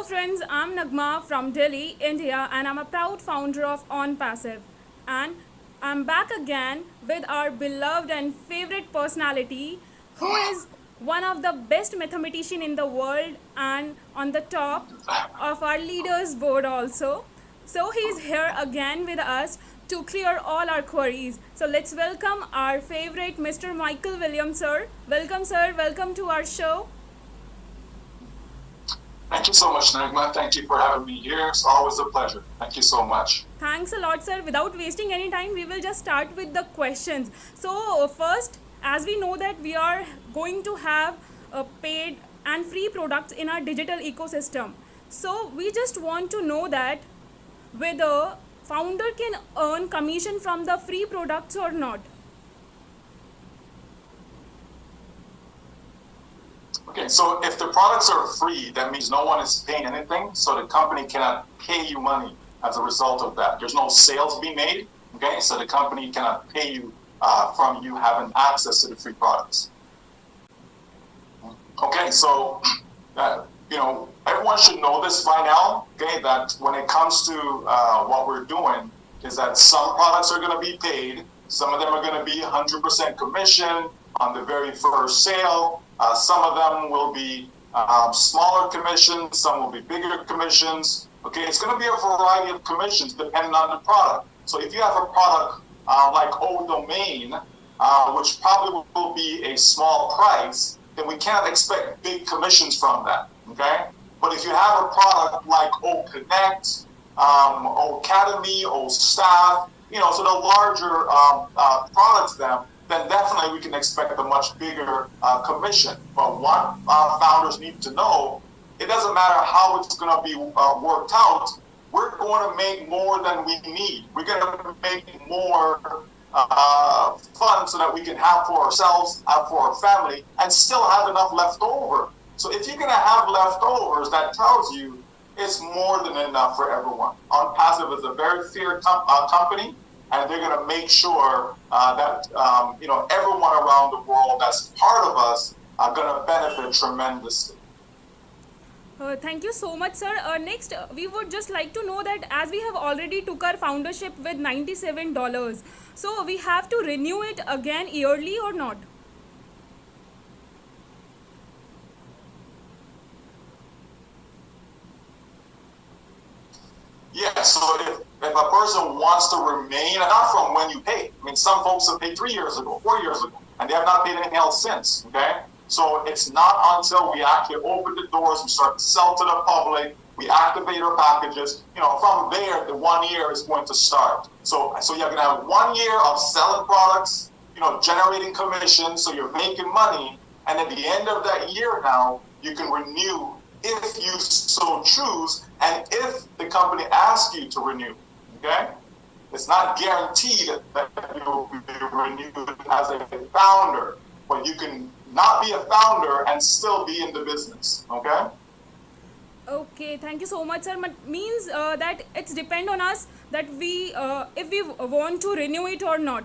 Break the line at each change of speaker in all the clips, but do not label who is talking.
friends, I'm Nagma from Delhi, India, and I'm a proud founder of Onpassive. And I'm back again with our beloved and favorite personality, who is one of the best mathematician in the world and on the top of our leaders board also. So he's here again with us to clear all our queries. So let's welcome our favorite Mr. Michael Williams, sir. Welcome, sir. Welcome to our show.
Thank you so much, Nagma. Thank you for having me here. It's always a pleasure. Thank you so much.
Thanks a lot, sir. Without wasting any time, we will just start with the questions. So, first, as we know that we are going to have paid and free products in our digital ecosystem. So, we just want to know that whether founder can earn commission from the free products or not.
Okay, so if the products are free, that means no one is paying anything, so the company cannot pay you money as a result of that. There's no sales being made, okay, so the company cannot pay you from you having access to the free products. Okay, so everyone should know this by now, okay, that when it comes to what we're doing is that some products are going to be paid, some of them are going to be 100% commission on the very first sale. Some of them will be smaller commissions, some will be bigger commissions. Okay, it's going to be a variety of commissions depending on the product. So if you have a product like O Domain, which probably will be a small price, then we can't expect big commissions from that. Okay, but if you have a product like O Connect, O Academy, O Staff, so the larger products then definitely we can expect a much bigger commission. But what founders need to know, it doesn't matter how it's going to be worked out, we're going to make more than we need. We're going to make more funds so that we can have for ourselves, have for our family, and still have enough left over. So if you're going to have leftovers, that tells you it's more than enough for everyone. Onpassive is a very fair company, and they're going to make sure that everyone around the world that's part of us are going to benefit tremendously.
Thank you so much, sir. Next, we would just like to know that as we have already took our foundership with $97, so we have to renew it again yearly or not?
Yeah, so if a person wants to remain, and not from when you pay. I mean, some folks have paid 3 years ago, 4 years ago, and they have not paid anything else since, okay? So it's not until we actually open the doors, we start to sell to the public, we activate our packages, from there, the 1 year is going to start. So you're going to have 1 year of selling products, generating commission, so you're making money, and at the end of that year now, you can renew if you so choose, and if the company asks you to renew, okay? It's not guaranteed that you'll be renewed as a founder, but you can not be a founder and still be in the business, okay?
Okay, thank you so much, sir. But means that it's depend on us that we if we want to renew it or not.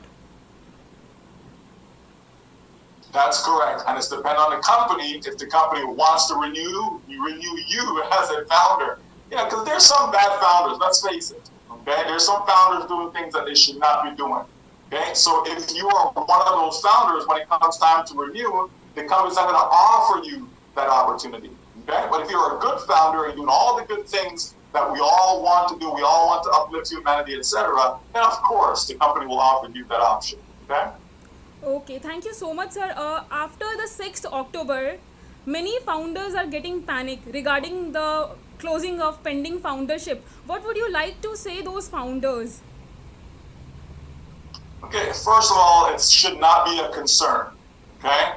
That's correct, and it's dependent on the company. If the company wants to renew you as a founder. Because there's some bad founders, let's face it. Okay, there's some founders doing things that they should not be doing. Okay, so if you are one of those founders, when it comes time to renew, the company's not going to offer you that opportunity. Okay, but if you're a good founder and doing all the good things that we all want to do, we all want to uplift humanity, etc., then of course the company will offer you that option. Okay.
Okay, thank you so much, sir. After the 6th October, many founders are getting panic regarding the closing of pending foundership. What would you like to say those founders?
Okay, first of all, it should not be a concern. Okay,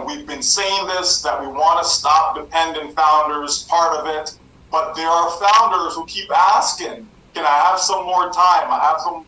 we've been saying this, that we want to stop dependent founders, part of it, but there are founders who keep asking, can I have some more time? I have some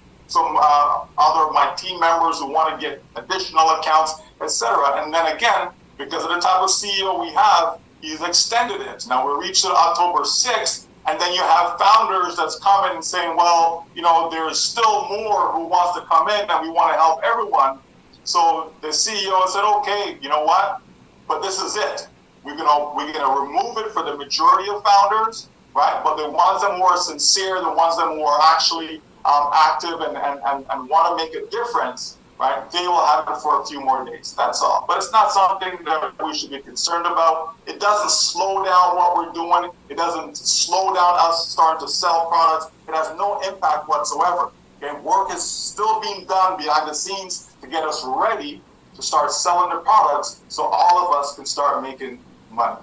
other of my team members who want to get additional accounts, etc. And then again, because of the type of CEO we have, he's extended it. Now we're reaching October 6th, and then you have founders that's coming and saying, well, there's still more who wants to come in and we want to help everyone. So the CEO said, okay, you know what? But this is it. we're gonna remove it for the majority of founders, right? But the ones that are sincere, the ones that are actually active and want to make a difference, right? They will have it for a few more days. That's all. But it's not something that we should be concerned about. It doesn't slow down what we're doing. It doesn't slow down us starting to sell products. It has no impact whatsoever. Okay? Work is still being done behind the scenes to get us ready to start selling the products so all of us can start making money.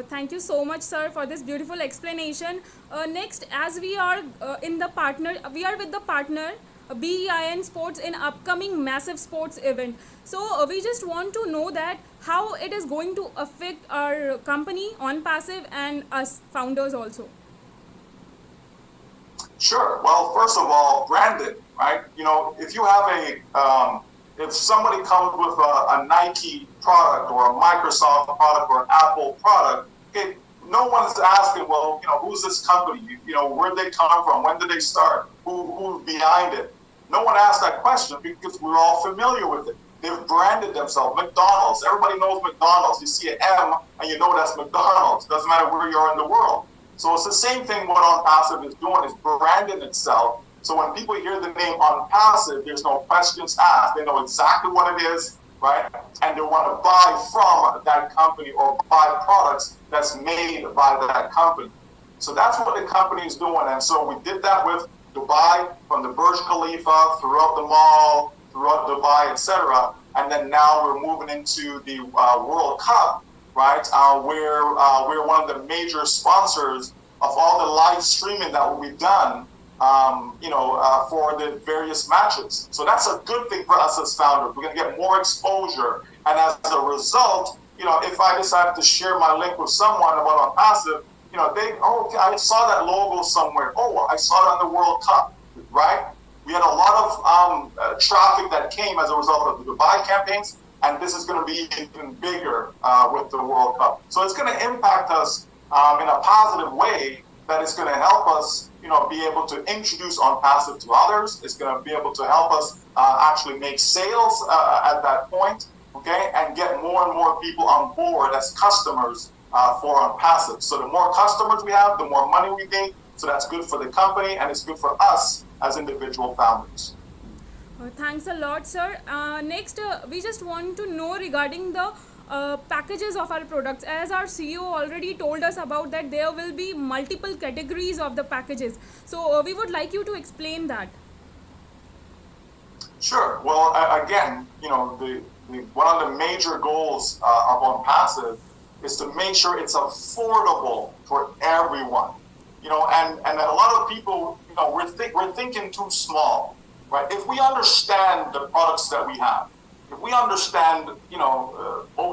Thank you so much, sir, for this beautiful explanation. Next, as we are we are with the partner BEIN Sports in upcoming massive sports event. So we just want to know that how it is going to affect our company Onpassive and us founders also.
Sure. Well, first of all, branded, right? If you have if somebody comes with a Nike product or a Microsoft product or an Apple product, no one's asking, well, who's this company? Where'd they come from? When did they start? Who's behind it? No one asks that question because we're all familiar with it. They've branded themselves. McDonald's. Everybody knows McDonald's. You see an M and you know that's McDonald's. Doesn't matter where you are in the world. So it's the same thing what Onpassive is doing, is branding itself. So when people hear the name Onpassive, there's no questions asked. They know exactly what it is, right? And they want to buy from that company or buy products that's made by that company. So that's what the company is doing. And so we did that with Dubai, from the Burj Khalifa, throughout the mall, throughout Dubai, etc. And then now we're moving into the World Cup, right? Where we're one of the major sponsors of all the live streaming that will be done, for the various matches. So that's a good thing for us as founders. We're going to get more exposure. And as a result, if I decided to share my link with someone about Onpassive, I saw that logo somewhere. Oh, I saw it on the World Cup, right? We had a lot of traffic that came as a result of the Dubai campaigns, and this is going to be even bigger with the World Cup. So it's going to impact us in a positive way, that it's going to help us, be able to introduce Onpassive to others. It's going to be able to help us actually make sales at that point, okay, and get more and more people on board as customers for Onpassive. So the more customers we have, the more money we make. So that's good for the company, and it's good for us as individual founders.
Thanks a lot, sir. Next, we just want to know regarding the packages of our products. As our CEO already told us about that, there will be multiple categories of the packages. So we would like you to explain that.
Sure. Well, again, one of the major goals of Onpassive is to make sure it's affordable for everyone. And a lot of people, we're thinking too small, right? If we understand the products that we have, if we understand,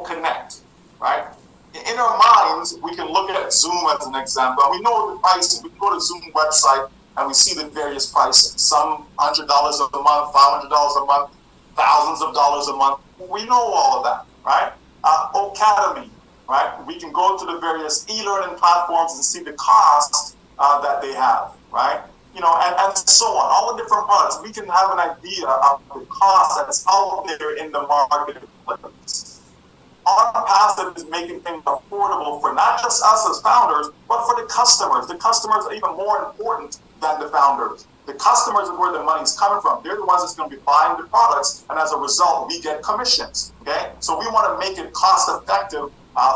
Connect, right? In our minds, we can look at Zoom as an example. We know the pricing. We can go to Zoom website and we see the various pricing. Some $100 a month, $500 a month, thousands of dollars a month. We know all of that, right? Academy, right? We can go to the various e-learning platforms and see the cost that they have, right? And so on. All the different products, we can have an idea of the cost that's out there in the marketplace. Onpassive is making things affordable for not just us as founders, but for the customers. The customers are even more important than the founders. The customers are where the money's coming from. They're the ones that's going to be buying the products, and as a result, we get commissions. Okay, so we want to make it cost effective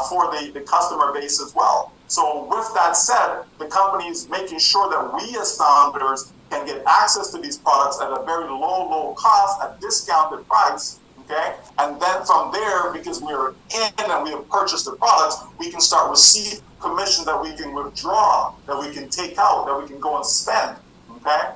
for the customer base as well. So with that said, the company is making sure that we as founders can get access to these products at a very low cost, a discounted price, okay? And then from there, because we're in and we have purchased the products, we can start receiving commission that we can withdraw, that we can take out, that we can go and spend, okay?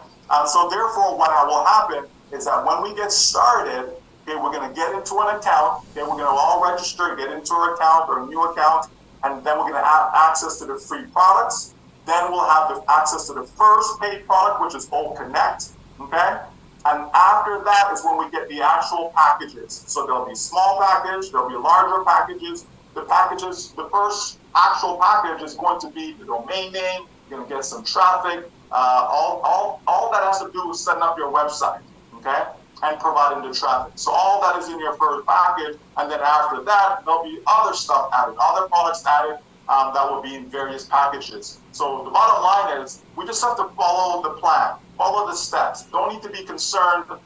So therefore, what will happen is that when we get started, okay, we're going to get into an account, okay, we're going to all register, get into our account or a new account, and then we're going to have access to the free products. Then we'll have the access to the first paid product, which is Connect, okay? And after that is when we get the actual packages. So there'll be small package, there'll be larger packages. The first actual package is going to be the domain name. You're going to get some traffic. All that has to do is setting up your website, okay? and providing the traffic. So all that is in your first package, and then after that, there'll be other stuff added, other products added that will be in various packages. So the bottom line is, we just have to follow the plan, follow the steps. Don't need to be concerned about,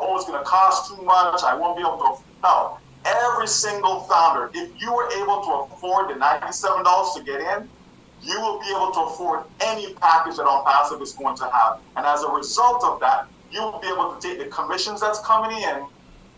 oh, it's going to cost too much, I won't be able to. No, every single founder, if you were able to afford the $97 to get in, you will be able to afford any package that Onpassive is going to have. And as a result of that, you will be able to take the commissions that's coming in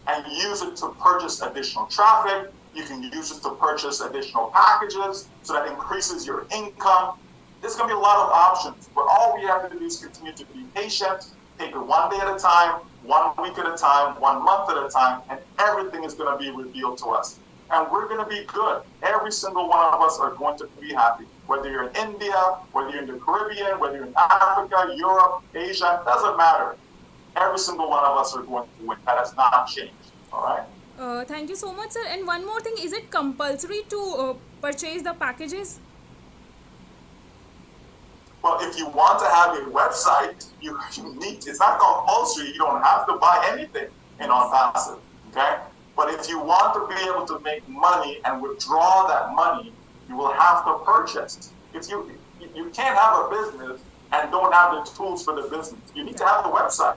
and use it to purchase additional traffic. You can use it to purchase additional packages, so that increases your income. There's going to be a lot of options, but all we have to do is continue to be patient, take it one day at a time, 1 week at a time, 1 month at a time, and everything is going to be revealed to us. And we're going to be good. Every single one of us are going to be happy. Whether you're in India, whether you're in the Caribbean, whether you're in Africa, Europe, Asia, it doesn't matter. Every single one of us are going to win. That has not changed. All right?
Thank you so much, sir. And one more thing, is it compulsory to purchase the packages?
Well, if you want to have a website, you need, it's not compulsory. You don't have to buy anything in Onpassive, okay? But if you want to be able to make money and withdraw that money, you will have to purchase. If you can't have a business and don't have the tools for the business. You need to have a website.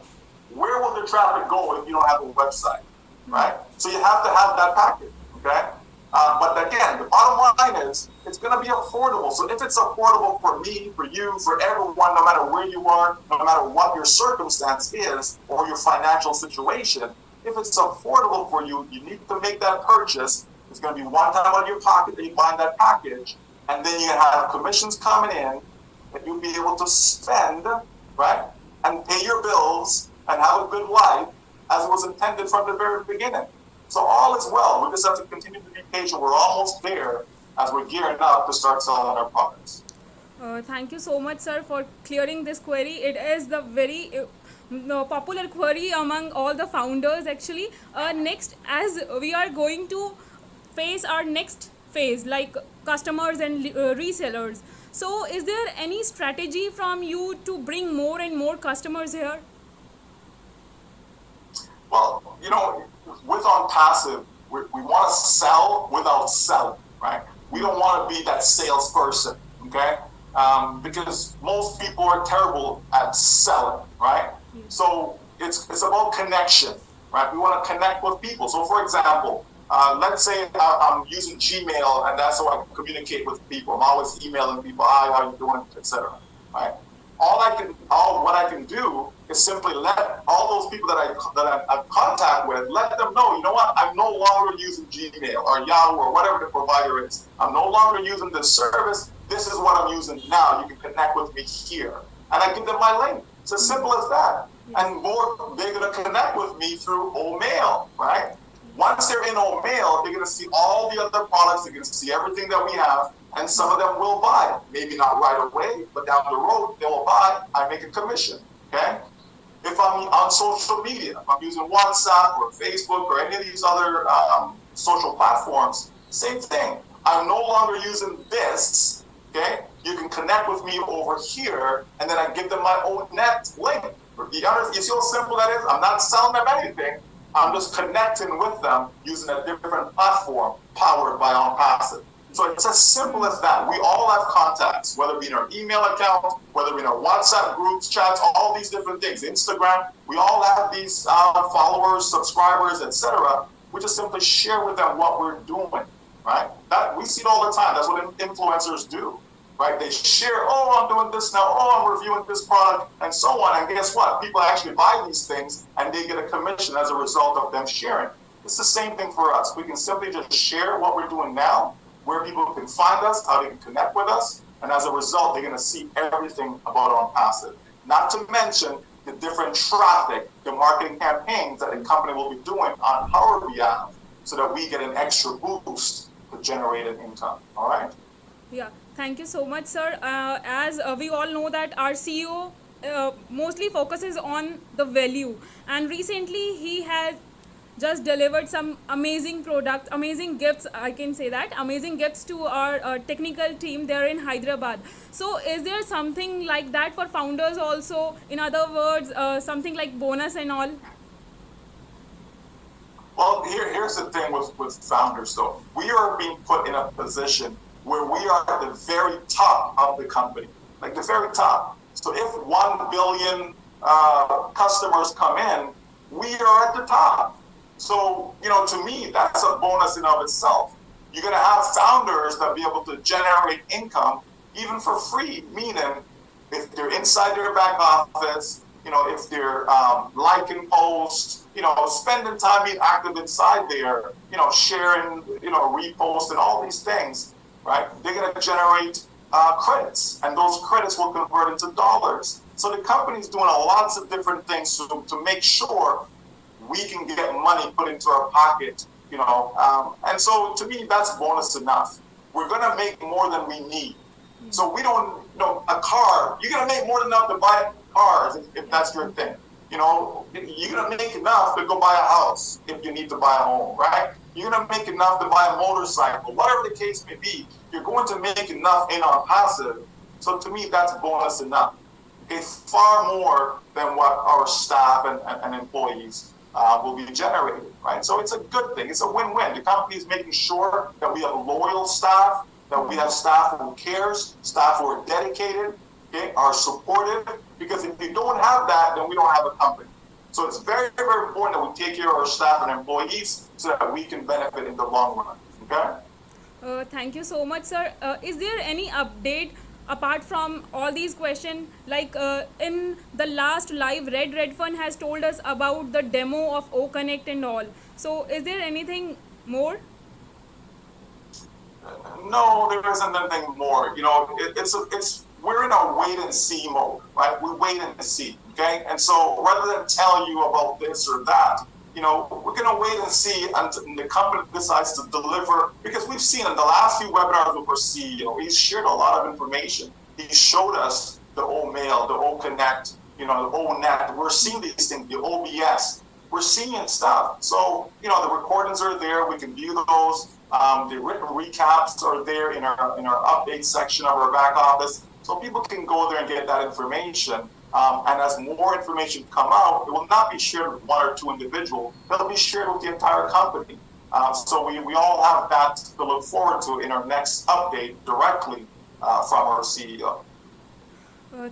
Where will the traffic go if you don't have a website, right? So you have to have that package, okay? But again, the bottom line is, it's going to be affordable. So if it's affordable for me, for you, for everyone, no matter where you are, no matter what your circumstance is or your financial situation, if it's affordable for you, you need to make that purchase. It's going to be one time out of your pocket that you buy that package, and then you have commissions coming in that you'll be able to spend, right, and pay your bills and have a good life as it was intended from the very beginning. So all is well. We just have to continue to be patient. We're almost there as we're gearing up to start selling our products.
Thank you so much, sir, for clearing this query. It is the very popular query among all the founders, actually. Next, as we are going to face our next phase, like customers and resellers. So, is there any strategy from you to bring more and more customers here?
Well, with Onpassive, we want to sell without selling, right? We don't want to be that salesperson, okay? Because most people are terrible at selling, right? So it's about connection, right? We want to connect with people. So for example, let's say I'm using Gmail and that's how I communicate with people. I'm always emailing people, hi, how you doing, etc. Right? What I can do is simply let all those people that I have contact with, let them know, you know what, I'm no longer using Gmail or Yahoo or whatever the provider is. I'm no longer using this service. This is what I'm using now. You can connect with me here. And I give them my link. It's as simple as that. And more, they're going to connect with me through Mail, right? Once they're in Mail, they're going to see all the other products. They're going to see everything that we have. And some of them will buy. Maybe not right away, but down the road, they will buy. I make a commission, okay? If I'm on social media, if I'm using WhatsApp or Facebook or any of these other social platforms, same thing. I'm no longer using this, okay? You can connect with me over here, and then I give them my own net link. You see how simple that is? I'm not selling them anything. I'm just connecting with them using a different platform powered by Onpassive. So it's as simple as that. We all have contacts, whether it be in our email account, whether it be in our WhatsApp groups, chats, all these different things, Instagram. We all have these followers, subscribers, etc. We just simply share with them what we're doing, right? That we see it all the time. That's what influencers do, right? They share, oh, I'm doing this now, oh, I'm reviewing this product, and so on. And guess what? People actually buy these things, and they get a commission as a result of them sharing. It's the same thing for us. We can simply just share what we're doing now, where people can find us, how they can connect with us, and as a result, they're going to see everything about Onpassive. Not to mention the different traffic, the marketing campaigns that the company will be doing on our behalf, so that we get an extra boost to generate an income. All right?
Yeah, thank you so much, sir. As we all know that our CEO mostly focuses on the value, and recently he has just delivered some amazing products, amazing gifts, I can say that, amazing gifts to our technical team there in Hyderabad. So is there something like that for founders also? In other words, something like bonus and all?
Well, here's the thing with founders, though. We are being put in a position where we are at the very top of the company, like the very top. So if 1 billion customers come in, we are at the top. So, to me, that's a bonus in of itself. You're going to have founders that be able to generate income even for free, meaning if they're inside their back office, if they're liking posts, spending time being active inside there, sharing, repost and all these things, right? They're going to generate credits, and those credits will convert into dollars. So the company's doing lots of different things to make sure we can get money put into our pocket, and so to me, that's bonus enough. We're going to make more than we need. So we don't, a car, you're going to make more than enough to buy cars if that's your thing. You're going to make enough to go buy a house if you need to buy a home, right? You're going to make enough to buy a motorcycle. Whatever the case may be, you're going to make enough in Onpassive. So to me, that's bonus enough. Okay, far more than what our staff and employees will be generating, right? So it's a good thing. It's a win-win. The company is making sure that we have loyal staff, that we have staff who cares, staff who are dedicated, okay, are supportive, because if you don't have that, then we don't have a company. So it's very, very important that we take care of our staff and employees so that we can benefit in the long run, okay?
Thank you so much, sir. Is there any update apart from all these questions? Like in the last live, Redfern has told us about the demo of OConnect and all. So is there anything more?
No, there isn't anything more. We're in a wait and see mode, right? We wait and see, okay? And so rather than tell you about this or that, we're going to wait and see until the company decides to deliver, because we've seen in the last few webinars with our CEO, he's shared a lot of information. He showed us the O-Mail, the O-Connect, the O-Net. We're seeing these things, the OBS. We're seeing stuff. So, the recordings are there. We can view those. The written recaps are there in our update section of our back office. So people can go there and get that information. And as more information come out, it will not be shared with one or two individuals. It'll be shared with the entire company. So we all have that to look forward to in our next update directly from our CEO.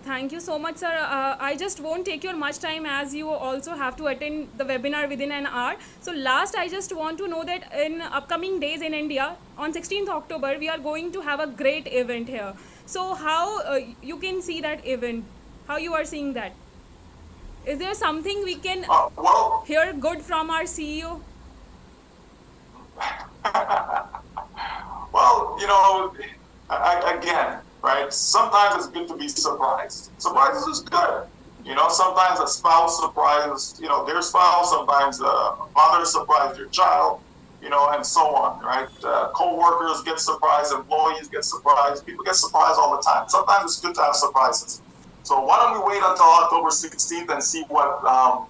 Thank you so much, sir. I just won't take your much time as you also have to attend the webinar within an hour. So last, I just want to know that in upcoming days in India, on 16th October, we are going to have a great event here. So how you can see that event? How you are seeing that? Is there something we can hear good from our CEO?
Well, again, right? Sometimes it's good to be surprised. Surprises is good. Sometimes a spouse surprises, their spouse. Sometimes a mother surprises their child, and so on, right? Co-workers get surprised, employees get surprised, people get surprised all the time. Sometimes it's good to have surprises. So why don't we wait until October 16th and see what,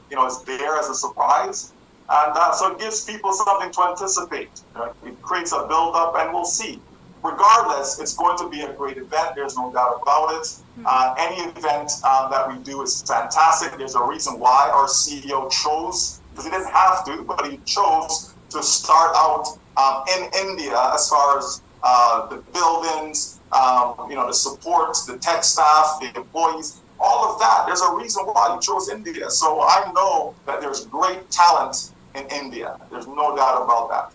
is there as a surprise? And so it gives people something to anticipate. Right? It creates a build-up, and we'll see. Regardless, it's going to be a great event. There's no doubt about it. Any event that we do is fantastic. There's a reason why our CEO chose, because he didn't have to, but he chose to start out in India as far as the buildings, the support, the tech staff, the employees, all of that. There's a reason why he chose India. So I know that there's great talent in India. There's no doubt about that.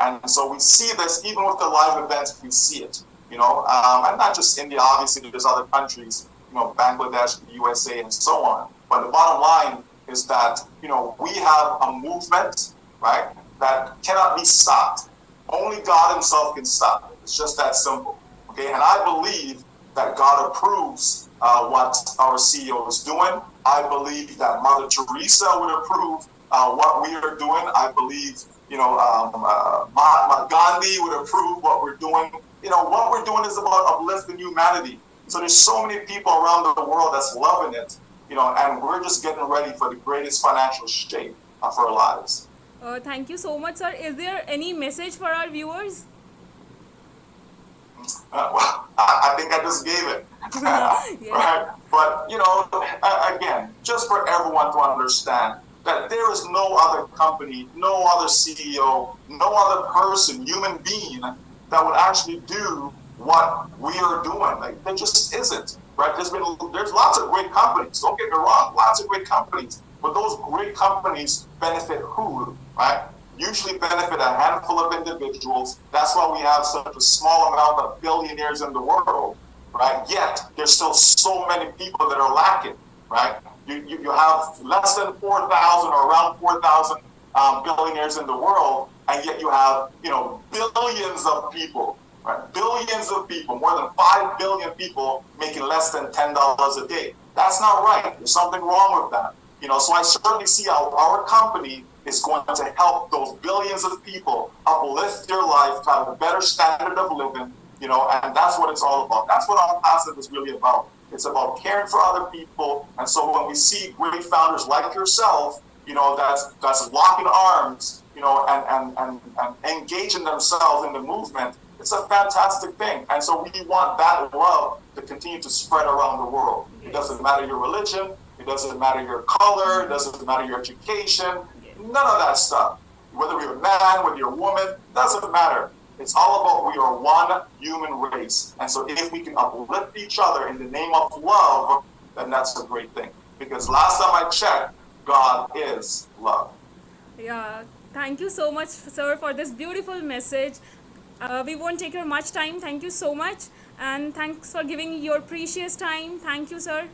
And so we see this even with the live events. We see it, and not just India. Obviously, there's other countries, Bangladesh, the USA, and so on. But the bottom line is that we have a movement, right, that cannot be stopped. Only God Himself can stop it. It's just that simple. Okay, and I believe that God approves what our CEO is doing. I believe that Mother Teresa would approve what we are doing. I believe Mahatma Gandhi would approve what we're doing. What we're doing is about uplifting humanity. So there's so many people around the world that's loving it, and we're just getting ready for the greatest financial shape of our lives.
Thank you so much, sir. Is there any message for our viewers?
Well, I think I just gave it.
Yeah.
Right? But, again, just for everyone to understand, that there is no other company, no other CEO, no other person, human being that would actually do what we are doing. Like, there just isn't, right? There's lots of great companies. Don't get me wrong, lots of great companies, but those great companies benefit who, right? Usually benefit a handful of individuals. That's why we have such a small amount of billionaires in the world, right? Yet there's still so many people that are lacking, right? You have less than 4,000 or around 4,000 billionaires in the world, and yet you have, billions of people, right? Billions of people, more than 5 billion people making less than $10 a day. That's not right. There's something wrong with that. So I certainly see how our company is going to help those billions of people uplift their life to have a better standard of living, and that's what it's all about. That's what Onpassive is really about. It's about caring for other people. And so when we see great founders like yourself, that's locking arms, and engaging themselves in the movement, it's a fantastic thing. And so we want that love to continue to spread around the world. It doesn't matter your religion. It doesn't matter your color. It doesn't matter your education. None of that stuff. Whether you're a man, whether you're a woman, doesn't matter. It's all about we are one human race. And so if we can uplift each other in the name of love, then that's a great thing. Because last time I checked, God is love.
Yeah, thank you so much, sir, for this beautiful message. We won't take your much time. Thank you so much. And thanks for giving your precious time. Thank you, sir.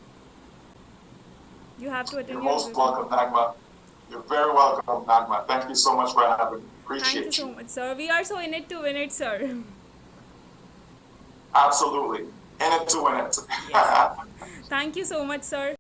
You have to attend
You're
your
most
visit.
welcome, Nagma. You're very welcome, Nagma. Thank you so much for having me.
Thank you
Appreciate
so
you.
much, sir. We are so in it to win it, sir.
Absolutely. In it to win it.
Yes. Thank you so much, sir.